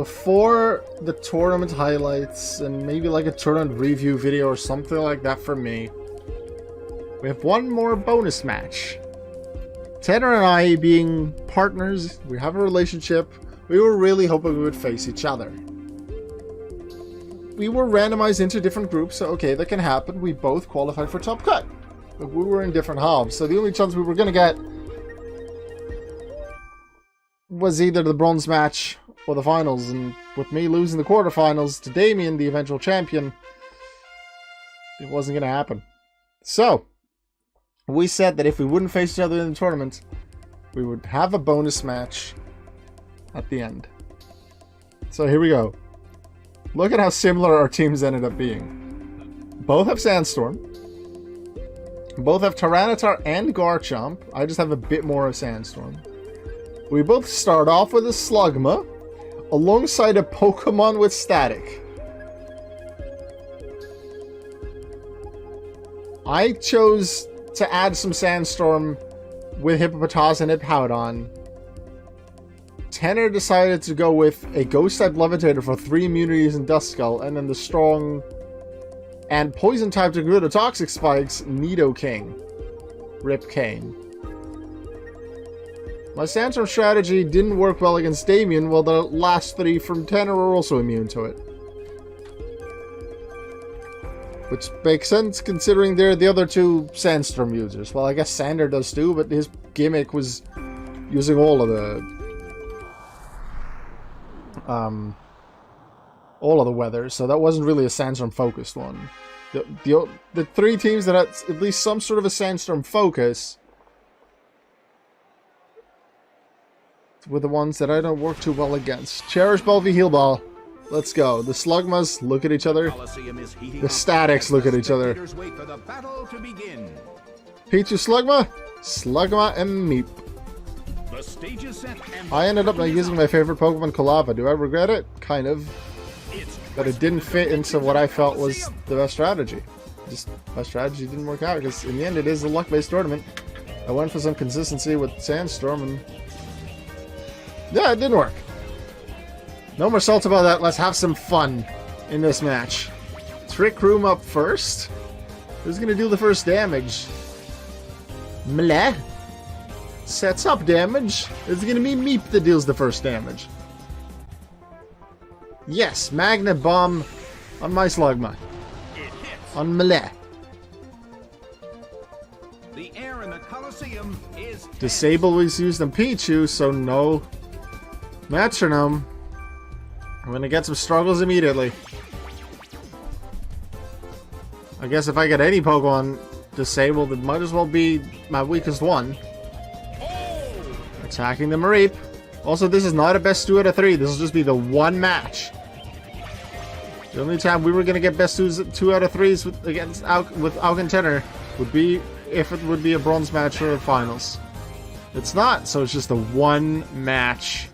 before the tournament highlights and maybe like a tournament review video or something like that for me, we have one more bonus match. Tenor and I, being partners, we have a relationship, we were really hoping we would face each other. We were randomized into different groups, so okay, that can happen. We both qualified for Top Cut. But we were in different halves, so the only chance we were going to get was either the bronze match or the finals, and with me losing the quarterfinals to Damien, the eventual champion, it wasn't going to happen. So, we said that if we wouldn't face each other in the tournament, we would have a bonus match at the end. So here we go. Look at how similar our teams ended up being. Both have Sandstorm. Both have Tyranitar and Garchomp. I just have a bit more of Sandstorm. We both start off with a Slugma, alongside a Pokemon with Static. I chose to add some Sandstorm with Hippopotas and Hippowdon. Tenor decided to go with a Ghost-type Levitator for 3 immunities in Duskull, and then the strong and Poison-type to get rid of Toxic Spikes, Nidoking. Rip Kane. My Sandstorm strategy didn't work well against Damien, while the last 3 from Tenor were also immune to it. Which makes sense considering they're the other 2 Sandstorm users. Well, I guess Sander does too, but his gimmick was using all of the weather, so that wasn't really a Sandstorm focused one. The 3 teams that had at least some sort of a Sandstorm focus were the ones that I don't work too well against. Cherish Ball v Heal Ball. Let's go. The Slugmas look at each other. The Statics look at each other. Pichu Slugma, Slugma and Meep. I ended up not using my favorite Pokemon, Kalava. Do I regret it? Kind of. But it didn't fit into what I felt was the best strategy. Just my strategy didn't work out because in the end it is a luck-based tournament. I went for some consistency with Sandstorm and yeah, it didn't work. No more salt about that. Let's have some fun in this match. Trick Room up first. Who's gonna do the first damage? Mleh. Sets up damage. It's gonna be Meep that deals the first damage. Yes, Magnet Bomb on my Slugma. On Mleh. The air in the Coliseum is Disable was used on Pichu, so no Metronome. I'm gonna get some struggles immediately. I guess if I get any Pokemon disabled, it might as well be my weakest one. Attacking the Mareep. Also, this is not a best 2 out of 3. This will just be the one match. The only time we were gonna get best 2 out of 3s with Auke and Tenor would be if it would be a bronze match for the finals. It's not, so it's just a one match.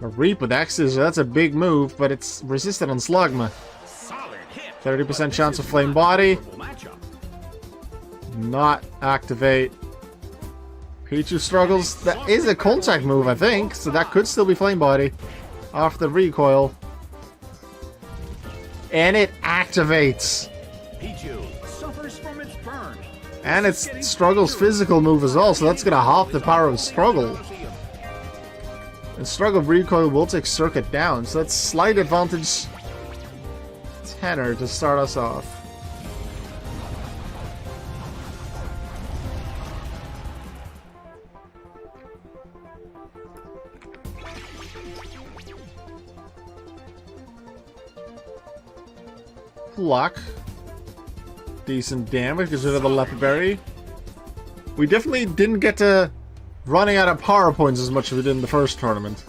Mareep with X's, that's a big move, but it's resistant on Slugma. 30% chance of Flame Body. Not activate. Pichu struggles. That is a contact move, I think, so that could still be Flame Body off the recoil. And it activates. Pichu suffers from its burn. And it's Struggle's physical move as well, so that's gonna half the power of Struggle. And Struggle recoil will take Circuit down, so that's slight advantage Tenor to start us off. Luck. Decent damage because of the Leopard Berry. We definitely didn't get to running out of power points as much as we did in the first tournament.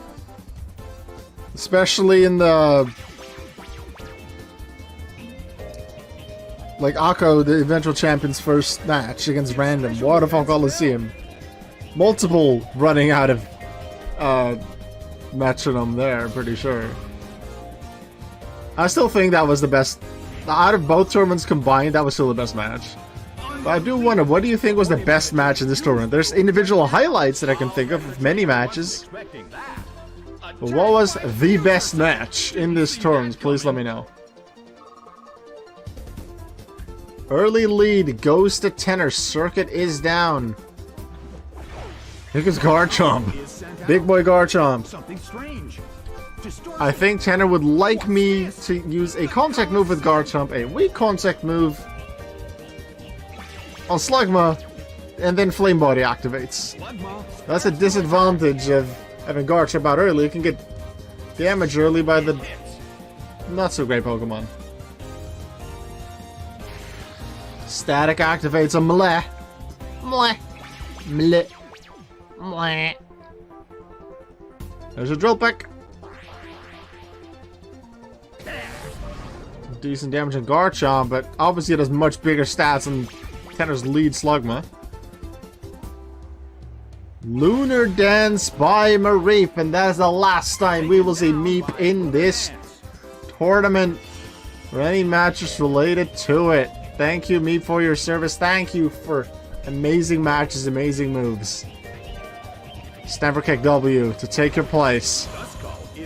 Especially in the... like Auke, the eventual champion's first match against Random. Waterfall Coliseum. Multiple running out of Metronome there, I'm pretty sure. I still think that was the best. Out of both tournaments combined, that was still the best match. But I do wonder, what do you think was the best match in this tournament? There's individual highlights that I can think of many matches. But what was the best match in this tournament? Please let me know. Early lead goes to Tenor. Circuit is down. Here comes Garchomp. Big boy Garchomp. I think Tenor would like me to use a contact move with Garchomp, a weak contact move on Slugma, and then Flame Body activates. That's a disadvantage of having Garchomp out early. You can get damage early by the not so great Pokemon. Static activates a Mleh. Mleh. Mleh. Mleh. There's a Drill Peck. Decent damage on Garchomp, but obviously it has much bigger stats than Tenor's lead Slugma. Lunar Dance by Mareep, and that is the last time we will see Meep in this tournament or any matches related to it. Thank you, Meep, for your service. Thank you for amazing matches, amazing moves. Stamper Kick W to take your place.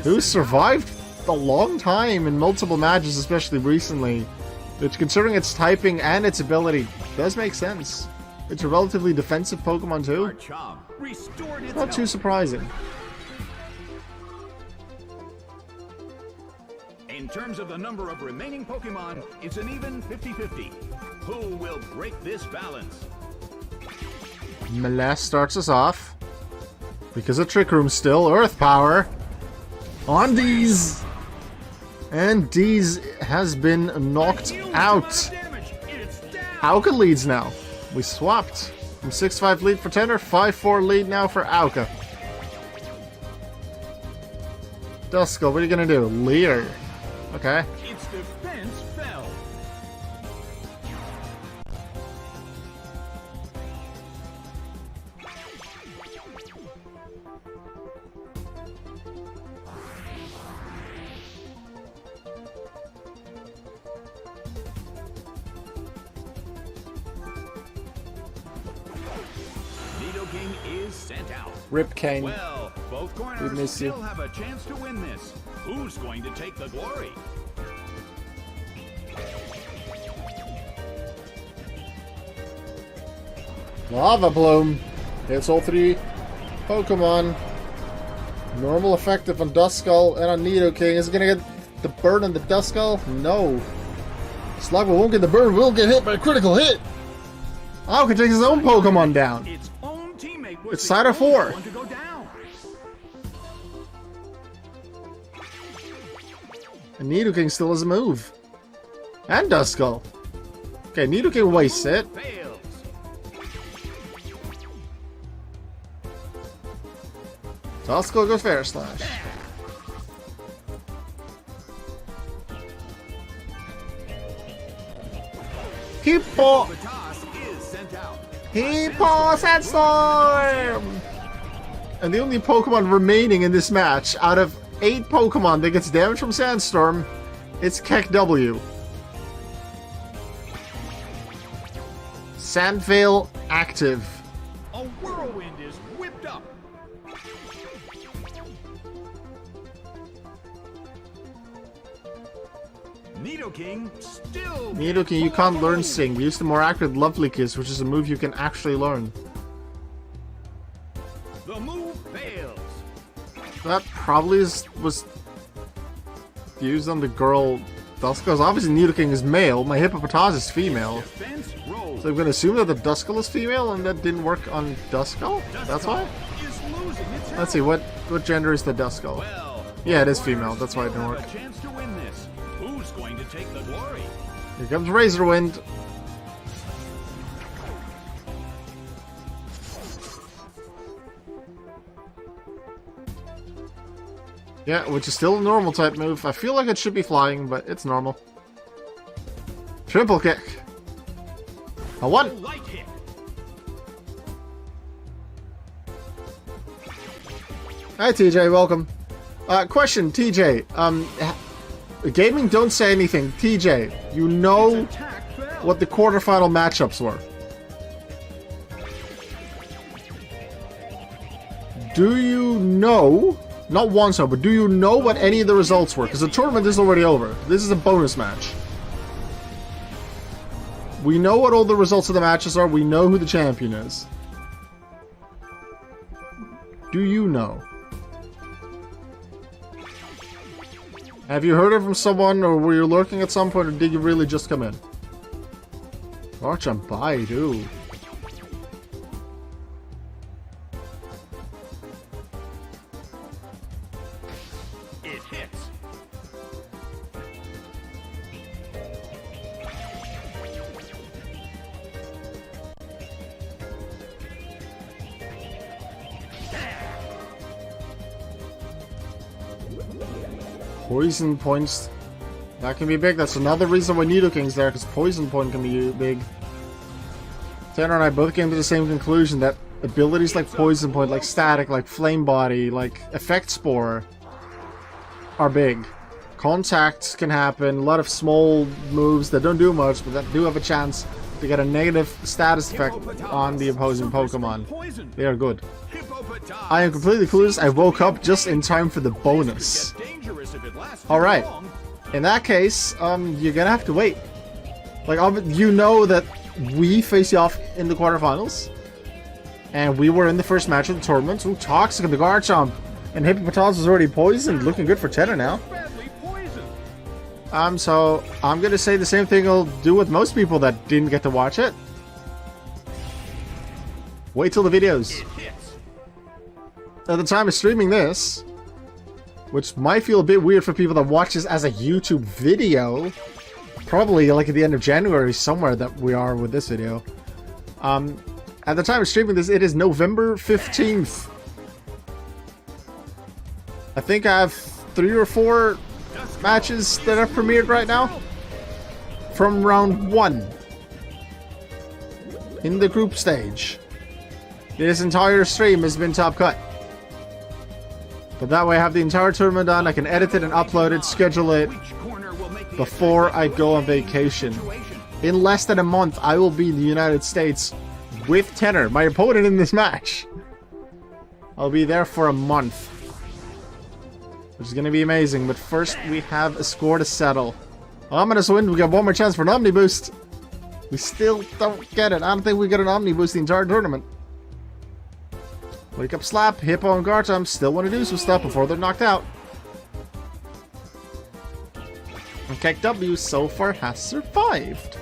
Who survived a long time in multiple matches, especially recently, which, considering its typing and its ability, does make sense. It's a relatively defensive Pokemon too. Not too surprising. In terms of the number of remaining Pokemon, it's an even 50-50. Who will break this balance? Mleh starts us off. Because of Trick Room still, Earth Power on D's. And D's has been knocked out. Auke leads now. We swapped from 6-5 lead for Tenor, 5-4 lead now for Auke. Duskull, what are you gonna do? Leer. Okay. Its defense fell. Nidoking is sent out. Rip Kane. Well, both We corners miss you. still have a chance to win this. Who's going to take the glory? Lava Bloom hits all three Pokemon. Normal effective on Duskull and on Nidoking. Is it gonna get the burn on the Duskull? No. Slugma won't get the burn, will get hit by a critical hit. Auke takes his own Pokemon down. Its own teammate was It's side of 4. to go down. And Nidoking still has a move. And Duskull. Okay, Nidoking wastes it. Fails. Duskull goes Fair Slash. Hippo! The toss is sent out. Hippo Sandstorm! And the only Pokemon remaining in this match, out of 8 Pokemon that gets damage from Sandstorm, it's Keck W. Sandvale active. A whirlwind is whipped up. Nidoking still. Nidoking, you can't learn Sing. Use the more accurate Lovely Kiss, which is a move you can actually learn. The move fails. That probably was used on the girl Duskull. Obviously Nidoking is male, my Hippopotas is female. Defense rolls. So I'm gonna assume that the Duskull is female and that didn't work on Duskull? That's why? Is losing its Let's see, what gender is the Duskull? Well, Yeah, it is female, that's why it didn't have work. a chance to win this. Who's going to take the glory? Here comes Razor Wind. Yeah, which is still a normal type move. I feel like it should be flying, but it's normal. Triple kick. A 1. Light hit. Hi TJ, welcome. Question, TJ. Gaming don't say anything. TJ, you know Attack fell. what the quarterfinal matchups were. do you know, not one star, but do you know what any of the results were? Because the tournament is already over. This is a bonus match. We know what all the results of the matches are. We know who the champion is. Do you know? Have you heard it from someone, or were you lurking at some point, or did you really just come in? Watch on Baidu. It hits. Poison points. That can be big. That's another reason why Nidoking's there, because poison point can be big. Tenor and I both came to the same conclusion that abilities like poison point, like static, like flame body, like effect spore are big. Contacts can happen, a lot of small moves that don't do much, but that do have a chance to get a negative status effect on the opposing Pokemon. They are good. I am completely clueless. I woke up just in time for the bonus. Alright. In that case, you're gonna have to wait. Like, you know that we face you off in the quarterfinals. And we were in the first match of the tournament. Ooh, Toxic in the Garchomp. And Hippopotas was already poisoned. Looking good for Tenor now. So I'm gonna say the same thing I'll do with most people that didn't get to watch it. Wait till the videos. At the time of streaming this, which might feel a bit weird for people that watch this as a YouTube video, probably like at the end of January somewhere that we are with this video. At the time of streaming this, it is November 15th. I think I have 3 or 4 matches that are premiered right now from round 1 in the group stage. This entire stream has been top cut. But that way I have the entire tournament on, I can edit it and upload it, schedule it before I go on vacation. In less than a month, I will be in the United States with Tenor, my opponent in this match. I'll be there for a month, which is going to be amazing. But first, we have a score to settle. Ominous win, we got one more chance for an Omni Boost. We still don't get it. I don't think we get an Omni Boost the entire tournament. Wake up Slap, Hippo and Garchomp still want to do some stuff before they're knocked out. And KW so far has survived.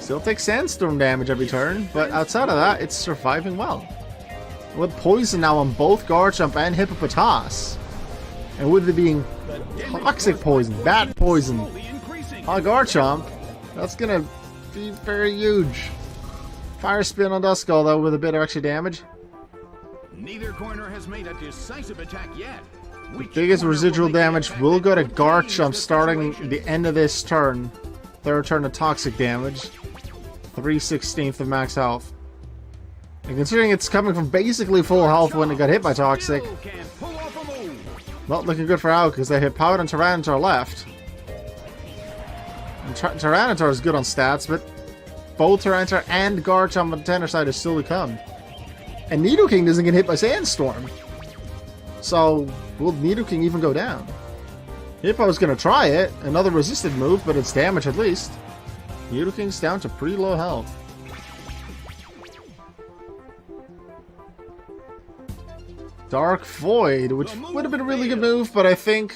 Still takes Sandstorm damage every turn, but outside of that, it's surviving well. With poison now on both Garchomp and Hippopotas. And with it being toxic poison, bad poison on Garchomp, that's gonna be very huge. Fire Spin on Duskull though with a bit of extra damage. Neither corner has made a decisive attack yet. The biggest residual damage will go to Garchomp starting the end of this turn. Third turn of toxic damage. 3/16 of max health. And considering it's coming from basically full health when it got hit by toxic, not looking good for Auke because they hit Powder and Tyranitar left. And Tyranitar is good on stats, but both Tyranitar and Garchomp on the Tenor side is still to come. And Nidoking doesn't get hit by Sandstorm. So, will Nidoking even go down? Hippo's gonna try it. Another resisted move, but it's damage at least. Nidoking's down to pretty low health. Dark Void, which would have been a really good move, but I think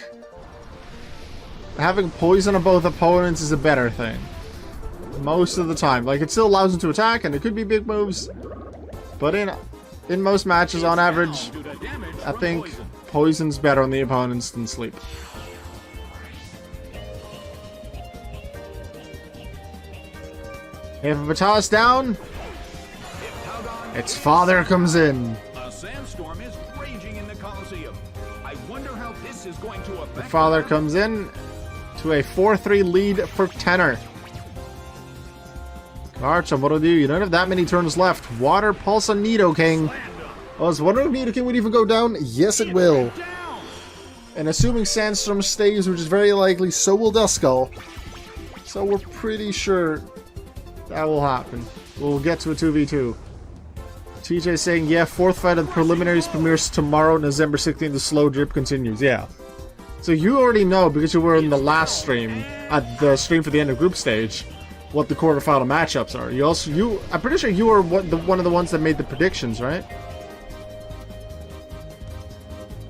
having poison on both opponents is a better thing. Most of the time. Like, it still allows them to attack, and it could be big moves. But in most matches, on average, I think poison's better on the opponents than sleep. Hippopotas down. Its father comes in. A sandstorm is raging in the Colosseum. I wonder how this is going to affect. The father comes in to a 4-3 lead for Tenor. Garchomp, what'll do? You don't have that many turns left. Water Pulse on Nidoking. I was wondering if Nidoking would even go down. Yes, it will. And assuming Sandstorm stays, which is very likely, so will Duskull. So we're pretty sure that will happen. We'll get to a 2v2. TJ saying, yeah, 4th fight of the preliminaries premieres tomorrow, November 16th. The slow drip continues. Yeah. So you already know, because you were in the last stream, at the stream for the end of group stage, what the quarterfinal matchups are. I'm pretty sure you were one of the ones that made the predictions, right?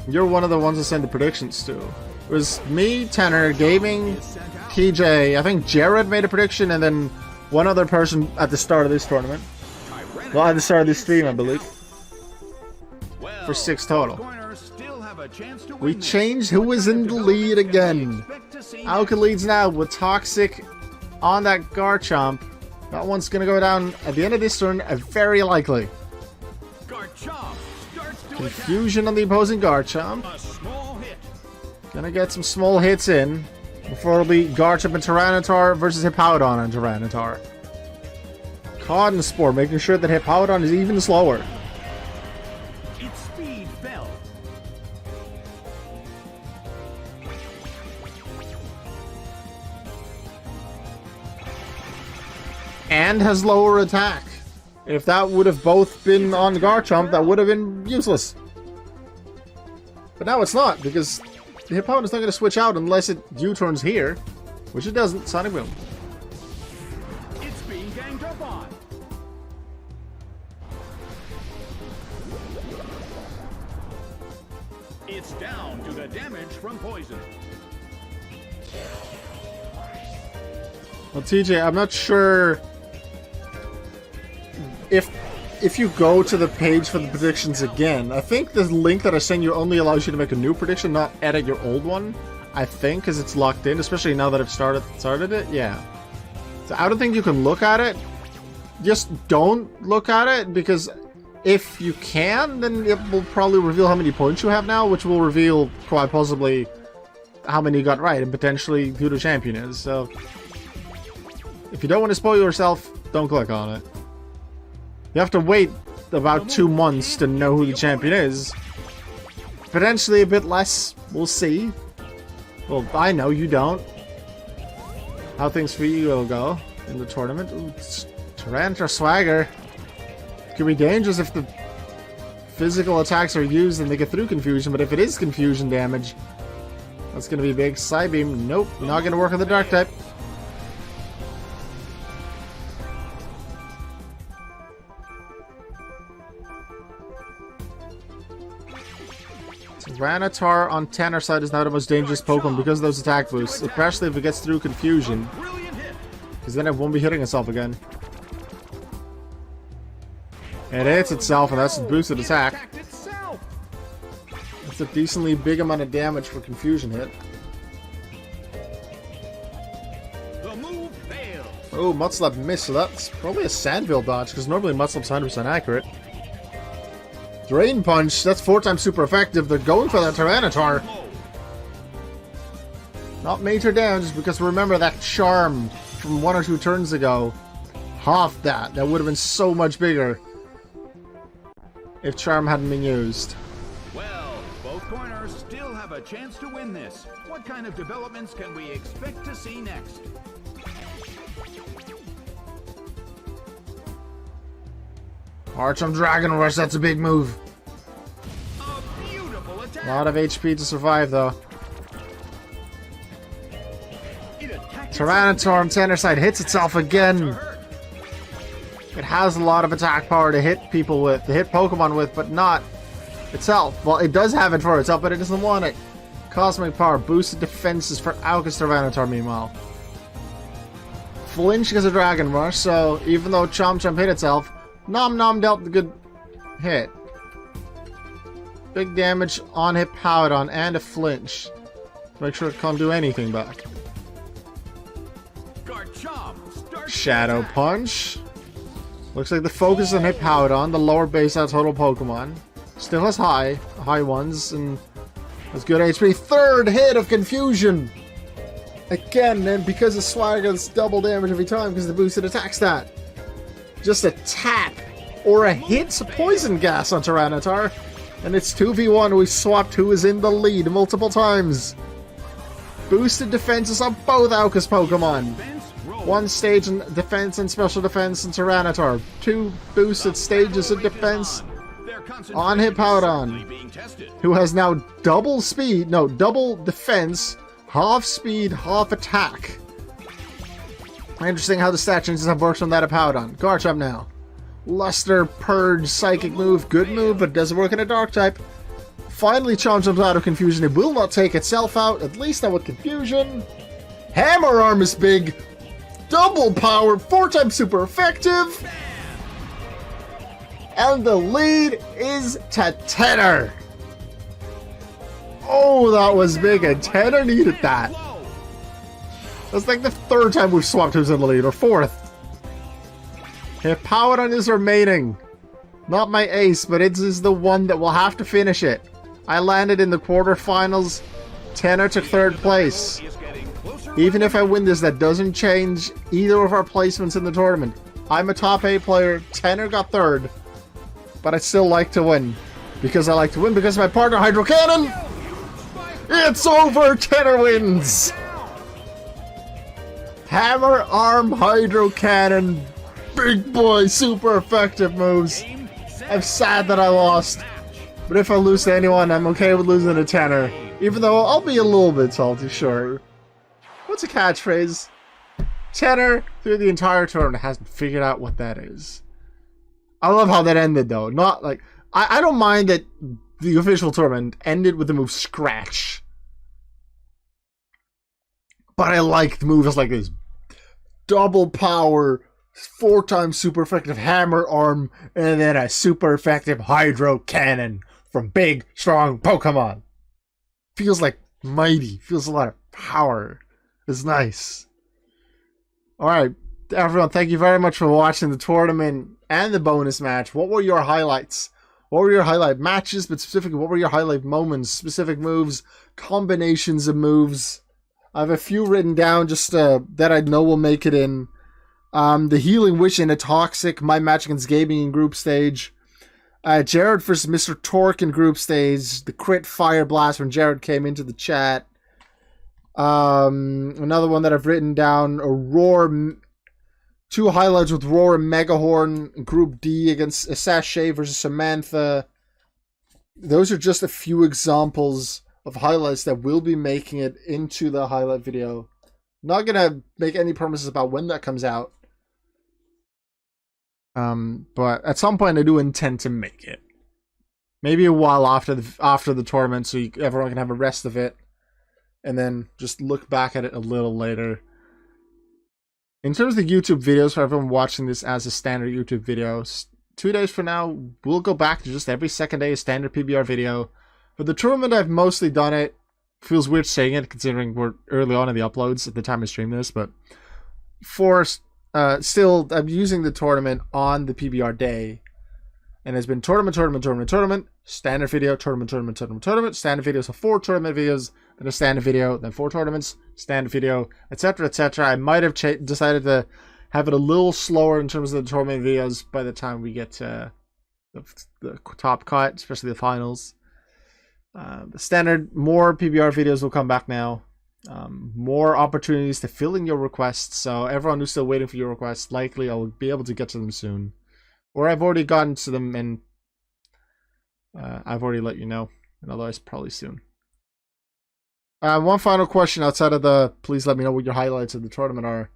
You're one of the ones that sent the predictions to. It was me, Tenor, Gaming, TJ, I think Jared made a prediction, and then one other person at the start of this tournament. Well, at the start of this stream, I believe. For 6 total. We changed who was in the lead again. Auke leads now with Toxic on that Garchomp. That one's going to go down at the end of this turn, very likely. Confusion on the opposing Garchomp. Gonna get some small hits in before it'll be Garchomp and Tyranitar versus Hippowdon and Tyranitar. Cotton Spore, making sure that Hippowdon is even slower. Its speed fell. And has lower attack. If that would have both been on Garchomp, that would have been useless. But now it's not, because the Hippowdon's not going to switch out unless it U-turns here, which it doesn't. Sonic Boom. It's being ganged up on. It's down to the damage from poison. Well, TJ, I'm not sure if you go to the page for the predictions again. I think the link that I sent you only allows you to make a new prediction, not edit your old one. I think, because it's locked in, especially now that I've started it. Yeah. So I don't think you can look at it. Just don't look at it, because if you can, then it will probably reveal how many points you have now, which will reveal quite possibly how many you got right and potentially who the champion is. So if you don't want to spoil yourself, don't click on it. You have to wait about 2 months to know who the champion is. Potentially a bit less. We'll see. Well, I know you don't. How things for you will go in the tournament. Ooh, Tyranitar Swagger. Could be dangerous if the physical attacks are used and they get through confusion, but if it is confusion damage, that's going to be big. Psybeam. Nope, not going to work on the dark type. Tyranitar on Tenor side is now the most dangerous Pokemon because of those attack boosts, especially if it gets through confusion. Because then it won't be hitting itself again. It hits itself, and that's a boosted attack. It's a decently big amount of damage for confusion hit. Oh, Mudslap missed, so that's probably a Sandville dodge, because normally Mudslap's 100% accurate. Drain Punch, that's 4 times super effective. They're going for that Tyranitar. Not major damage, because remember that Charm from 1 or 2 turns ago. Half that. That would have been so much bigger if Charm hadn't been used. Well, both corners still have a chance to win this. What kind of developments can we expect to see next? Archon Dragon Rush, that's a big move. A beautiful attack. A lot of HP to survive, though. Tyranitar on Tenor side hits itself again. It has a lot of attack power to hit people with, to hit Pokemon with, but not itself. Well, it does have it for itself, but it doesn't want it. Cosmic Power, boosted defenses for Auke's Tyranitar, meanwhile. Flinch because of Dragon Rush, so even though Chomp hit itself, Nom Nom dealt a good hit. Big damage on Hippowdon and a flinch. Make sure it can't do anything back. Shadow Punch. Looks like the focus on Hippowdon, the lower base out total Pokemon. Still has high ones, and has good HP. Third hit of Confusion! Again, and because the Swagger gets double damage every time because of the boosted attack stat. Just a tap or a hit's Poison Gas on Tyranitar, and it's 2v1. We swapped who is in the lead multiple times. Boosted defenses on both Auke's Pokemon. 1 stage in defense and special defense in Tyranitar. 2 boosted stages of defense on Hippowdon, who has now double speed, no, double defense, half speed, half attack. Interesting how the stat changes have worked on that Hippowdon. Garchomp now. Luster, Purge, Psychic move, good move, but doesn't work in a Dark type. Finally Chomp's out of confusion. It will not take itself out, at least not with confusion. Hammer Arm is big. Double power, 4 times super effective. And the lead is to Tenor. Oh, that was big, and Tenor needed that. That's like the 3rd time we've swapped who's in the lead, or 4th. Hippowdon is remaining. Not my ace, but it is the one that will have to finish it. I landed in the quarterfinals. Tenor took 3rd place. Even if I win this, that doesn't change either of our placements in the tournament. I'm a top 8 player. Tenor got 3rd. But I'd still like to win. Because I like to win because my partner Hydro Cannon. It's over! Tenor wins! Hammer Arm Hydro Cannon. Big boy, super effective moves. I'm sad that I lost. But if I lose to anyone, I'm okay with losing to Tenor. Even though I'll be a little bit salty, sure. What's a catchphrase? Tenor, through the entire tournament, hasn't figured out what that is. I love how that ended, though. Not like... I don't mind that the official tournament ended with the move Scratch. But I liked moves like this. Double power, 4 times super effective Hammer Arm, and then a super effective Hydro Cannon from big, strong Pokemon. Feels like mighty. Feels a lot of power. It's nice. Alright, everyone, thank you very much for watching the tournament and the bonus match. What were your highlights? What were your highlight matches, but specifically, what were your highlight moments? Specific moves, combinations of moves. I have a few written down just that I know will make it in. The Healing Wish in a Toxic, my match against Gaming in group stage. Jared versus Mr. Torque in group stage. The crit Fire Blast when Jared came into the chat. Another one that I've written down, a Roar, 2 highlights with Roar and Megahorn, Group D against Sachet versus Samantha. Those are just a few examples of highlights that will be making it into the highlight video. Not gonna make any promises about when that comes out. But at some point I do intend to make it. Maybe a while after the tournament, so everyone can have a rest of it. And then just look back at it a little later. In terms of the YouTube videos, for everyone watching this as a standard YouTube video, 2 days from now, we'll go back to just every second day a standard PBR video. For the tournament, I've mostly done it. Feels weird saying it, considering we're early on in the uploads at the time I stream this, but for still, I'm using the tournament on the PBR day. And it's been tournament, standard video, tournament, standard video, so 4 tournament videos, then a standard video, then 4 tournaments, standard video, etc., etc. I might have decided to have it a little slower in terms of the tournament videos by the time we get to the top cut, especially the finals. The standard, more PBR videos will come back now. More opportunities to fill in your requests, so everyone who's still waiting for your requests, likely I'll be able to get to them soon. Or I've already gotten to them and I've already let you know, and otherwise probably soon. One final question outside of the please let me know what your highlights of the tournament are.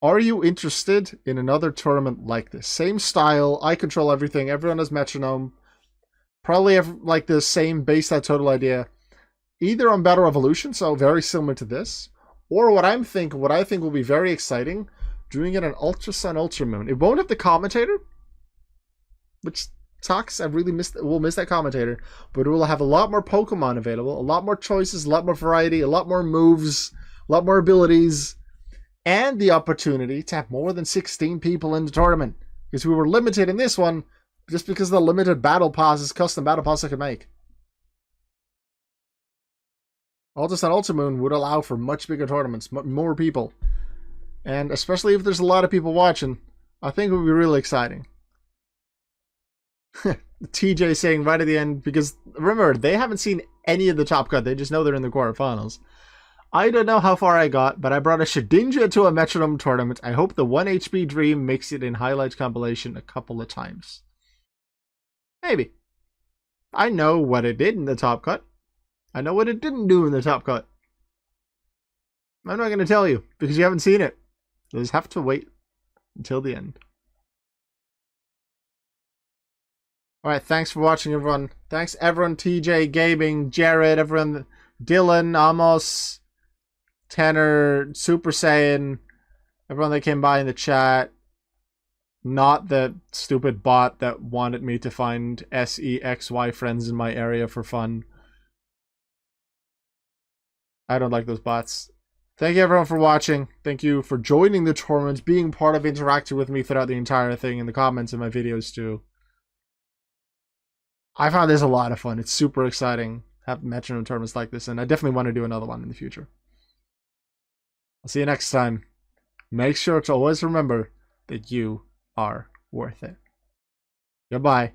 Are you interested in another tournament like this? Same style, I control everything, everyone has Metronome. Probably have like the same base that total idea. Either on Battle Revolution, so very similar to this, or what I think will be very exciting, doing it on Ultra Sun, Ultra Moon. It won't have the commentator, which sucks. I really will miss that commentator, but it will have a lot more Pokemon available, a lot more choices, a lot more variety, a lot more moves, a lot more abilities, and the opportunity to have more than 16 people in the tournament, because we were limited in this one just because of the limited battle passes, custom battle passes I could make. Ultra Sun, Ultra Moon would allow for much bigger tournaments, more people. And especially if there's a lot of people watching, I think it would be really exciting. TJ saying right at the end, because remember, they haven't seen any of the top cut, they just know they're in the quarterfinals. I don't know how far I got, but I brought a Shedinja to a Metronome tournament. I hope the 1 HP Dream makes it in Highlights compilation a couple of times. Maybe. I know what it did in the top cut. I know what it didn't do in the top cut. I'm not going to tell you, because you haven't seen it. You'll just have to wait until the end. Alright, thanks for watching, everyone. Thanks, everyone. TJ, Gaming, Jared, everyone. Dylan, Amos, Tenor, Super Saiyan, everyone that came by in the chat. Not the stupid bot that wanted me to find SEXY friends in my area for fun. I don't like those bots. Thank you, everyone, for watching. Thank you for joining the tournament, being part of interacting with me throughout the entire thing in the comments in my videos, too. I found this a lot of fun. It's super exciting have Metronome tournaments like this, and I definitely want to do another one in the future. I'll see you next time. Make sure to always remember that you are worth it. Goodbye.